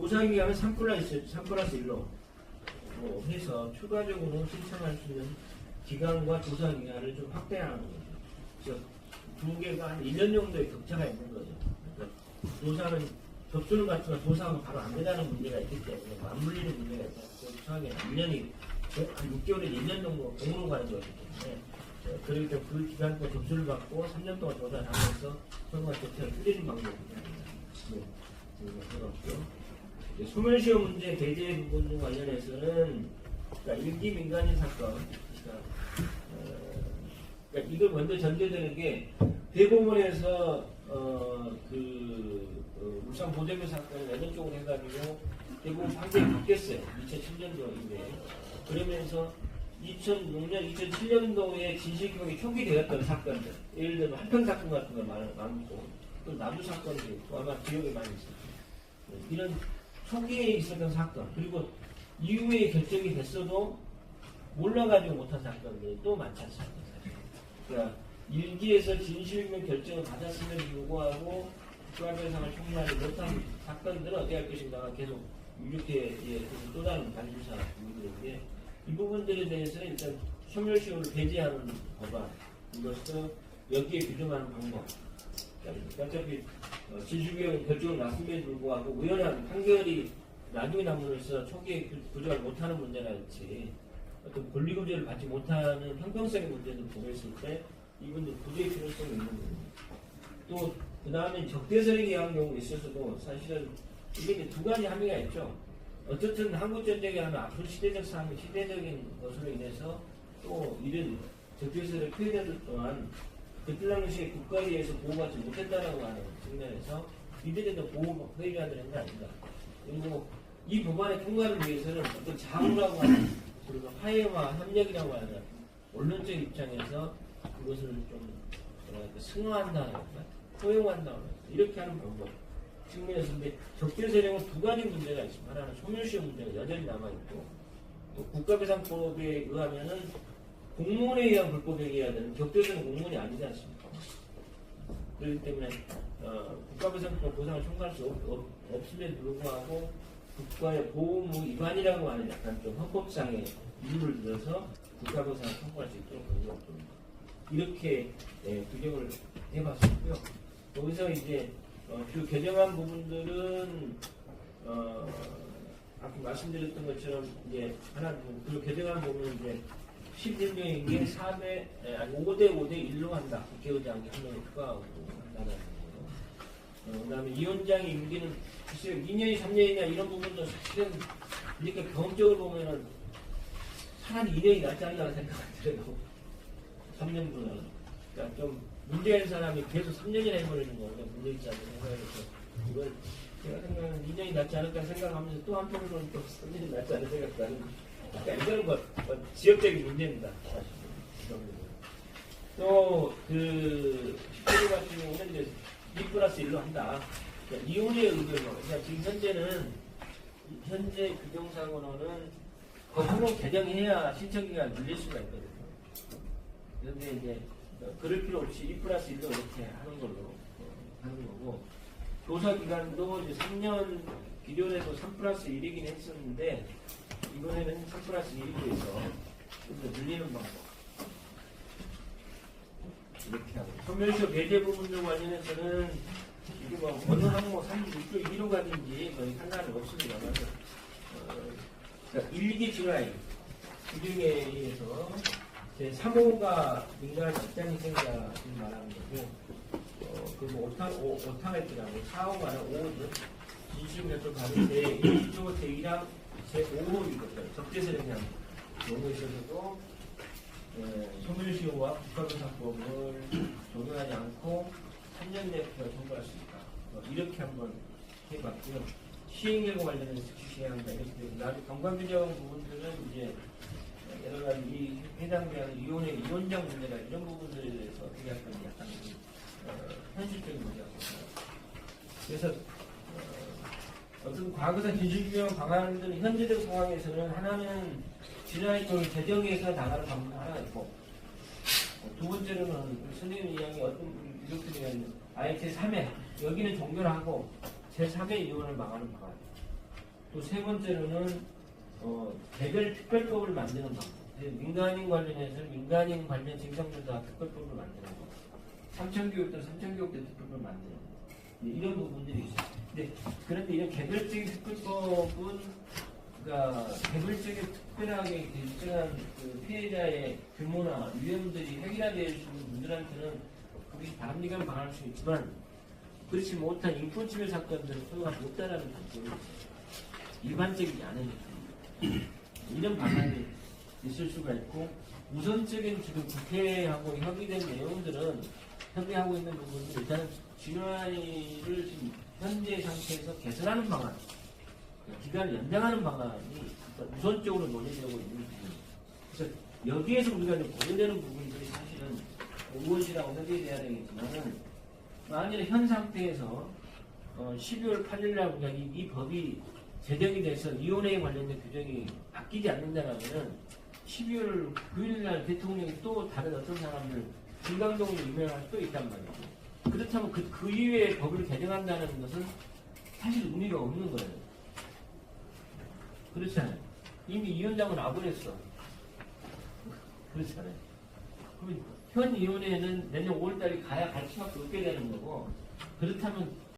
조사기간은 3+1로 해서 추가적으로 신청할 수 있는 기간과 조사기간을 좀 확대하는 거죠. 그래서 두 개가 한 1년 정도의 격차가 있는 거죠. 그러니까 조사는 접수를 갖추면 조사하면 바로 안 된다는 문제가 있기 때문에 맞물리는 문제가 있다. 조사하기에는 1년이 한 6개월에서 1년 정도 공으로 가는 거기 때문에 그렇기 때문에 그 기간 동안 접수를 받고 3년 동안 조사를 하면서 서로가 격차를 줄이는 방법입니다. 소멸시효 문제 배제 부분 관련해서는 그러니까 일기 민간인 사건, 그러니까 이걸 먼저 전제되는 게 대법원에서 울산 보대교 사건을 내년 쪽으로 해가지고 대법원 판결이 바뀌었어요. 2007년도 이후에. 그러면서 2006년, 2007년도에 진실규명이 초기되었던 사건들, 예를 들면 한평 사건 같은 거 많고, 또 나주 사건도 있고 아마 기억에 많이 있을 거예요. 이런 초기에 있었던 사건, 그리고 이후에 결정이 됐어도 몰라가지고 못한 사건들이 또 많지 않습니까? 그러니까 일기에서 진실규명 결정을 받았음에도 불구하고 국가배상을 청구하지 못한 사건들은 어떻게 할 것인가가 계속 이렇게 또 다른 관심사 부분들인데 이 부분들에 대해서는 일단 소멸시효를 배제하는 법안 이것도 여기에 규정하는 방법. 어차피 진실규명 결정을 났음에도 불구하고 우연한 판결이 나중에 남으로써 초기에 부정을 못하는 문제나 있지 어떤 권리구제를 받지 못하는 형평성의 문제를 보고 있을 때 이분들 구제의 필요성이 있는 겁니다. 또 그 다음에 적대설에 의한 경우가 있어서도 사실은 이게 두 가지 함의가 있죠. 어쨌든 한국전쟁이 하면 앞으로 시대적 상황, 시대적인 것으로 인해서 또 이런 적대설에 피해자들 또한 그때 당시에 국가에 의해서 보호받지 못했다라고 하는 측면에서 이들에 대한 보호 회의가 되는 게 아닌가. 그리고 이 법안의 통과를 위해서는 어떤 자우라고 하는 그리고 화해와 협력이라고 하는 원론적 입장에서 그것을 좀 승화한다는 것과 허용한다는 것 이렇게 하는 방법 측면에서 근데 적대세력은 두 가지 문제가 있습니다. 하나는 소멸시효 문제가 여전히 남아있고 또 국가배상법에 의하면은 공무원에 의한 불법행위해야 되는 적대세는 공무원이 아니지 않습니까? 그렇기 때문에 국가배상법 보상을 청구할 수 없음에도 불구하고 국가의 보호무 위반이라고 하는 약간 좀 헌법상의 이유를 들어서 국가배상을 청구할 수 있도록 권고합니다. 이렇게 규정을 해봤었고요. 여기서 이제 그 개정한 부분들은 아까 말씀드렸던 것처럼 이제 하나 그 개정한 부분은 이제 11명인 게 5대 5대 1로 한다. 국회의장이 한 명을 추가하고 한다는 거고. 그다음에 위원장의 임기는 글쎄요 2년이 3년이냐 이런 부분도 사실은 이렇게 경험적으로 보면은 차라리 2년이 낫지 않나 생각이 들어요. 3년보다는. 그러니까 좀 문제 있는 사람이 계속 3년이나 해버리는 거니까 문제 있지 않나 생각해서 이걸 제가 생각하는 2년이 낫지 않을까 생각하면서 또 한편으로는 또 3년이 낫지 않을 생각도 하는 그러니까 이거는 뭐 지역적인 문제입니다. 또 그 10조 같은 경우는 이제 2+1로 한다. 그러니까 이혼의 의견으로 그러니까 지금 현재 규정상으로는 법으로 개정해야 신청기간을 늘릴 수가 있거든요. 그런데 이제 그럴 필요 없이 2+1로 이렇게 하는 걸로 하는 거고 조사 기간도 이제 3년 기존에도 3+1이긴 했었는데 이번에는 3+1이 돼서 좀 더 늘리는 방법 이렇게 하고 소멸시효 배제 부분들 관련해서는 이게 뭐 어느 항목 36조 1호 가든지 거의 상관은 없습니다만 그러니까 일기 진화인 규정에 의해서 제 3호가 민간 직장인생자를 말하는 거고 그뭐 오타했더라고 4호가 5호죠. 진실결정 받는데 1조 제1항 제5호이거든요. 적재세력에 대한 경우에 있어서도 소멸시효와 국가배상법을 적용하지 않고 3년 내에 청구할 수 있다. 이렇게 한번 해봤고요. 시행예고 관련해서 시행한다. 나중에 경관규정 부분들은 이제 여러 가지 이 해당되는 이혼의 이혼장 문제나 이런 부분들에 대해서 어떻게 할 건지 약간 현실적인 문제가 있습니다. 그래서 어떤 과거사 진실규명 방안들은 현재적 상황에서는 하나는 지난해 재정에서 나가는 방법 하나가 있고 두 번째로는 선생님 이야기 어떤 분이 이렇게 되면 아예 제3회 여기는 종결하고 제3회 이혼을 막아는 방안 또 세 번째로는 개별 특별법을 만드는 방법. 민간인 관련해서 민간인 관련 징상조사 특별법을 만드는 거. 삼천교육도 삼천교육대 특별법을 만드는 거. 이런 부분들이 있어요. 그런데 이런 개별적인 특별법은 그러니까 개별적인 특별하게 일정한 그 피해자의 규모나 위험들이 해결될 수 있는 분들한테는 그것이 바람직한 방안일 수 있지만 그렇지 못한 인권침해 사건들은 소요가 못다라는 단점이 있어요. 일반적이지 않으니까 이런 방안이 있을 수가 있고 우선적인 지금 국회하고 협의된 내용들은 협의하고 있는 부분은 일단 진화를 지금 현재 상태에서 개선하는 방안, 기간을 연장하는 방안이 우선적으로 논의되고 있는 부분입니다. 그래서 여기에서 우리가 고려되는 부분들이 사실은 의원실하고 협의돼야 되겠지만은 만약에 현 상태에서 12월 8일날 우리가 이 법이 제정이 돼서 이혼에 관련된 규정이 바뀌지 않는다면 12월 9일날 대통령이 또 다른 어떤 사람을 김강동으로 임명할 수도 있단 말이죠. 그렇다면 그 이외의 법을 개정한다는 것은 사실 의미가 없는 거예요. 그렇잖아요. 이미 위원장은 와버렸어. 그렇잖아요. 그러면 현 위원회는 내년 5월달에 가야 갈 수밖에 없게 되는 거고 그렇다면